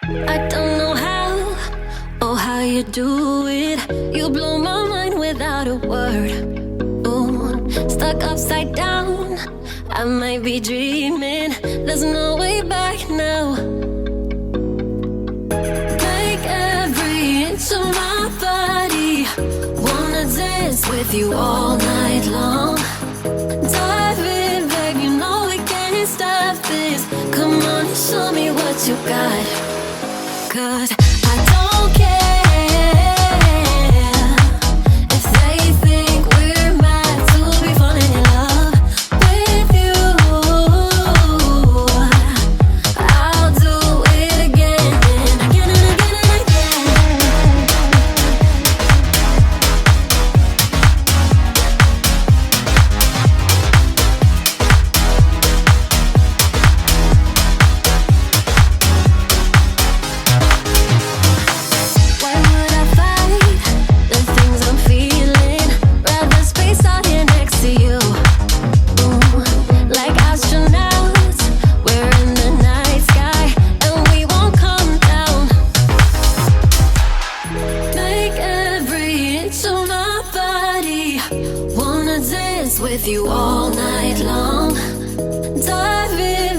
I don't know how, oh how you do it. You blow my mind without a word. Ooh, stuck upside down, I might be dreaming. There's no way back now. Take every inch of my body. Wanna dance with you all night long. Dive in, babe, you know we can't stop this. Come on and show me what you got. 'Cause I don't care if they think we're mad to be falling in love with you. I'll do it again and again and again and again. Why would I fight the things I'm feeling? Rather space out here next to you. Ooh, like astronauts, we're in the night sky and we won't come down. Make every inch of my body. Wanna dance with you all night long. Dive in,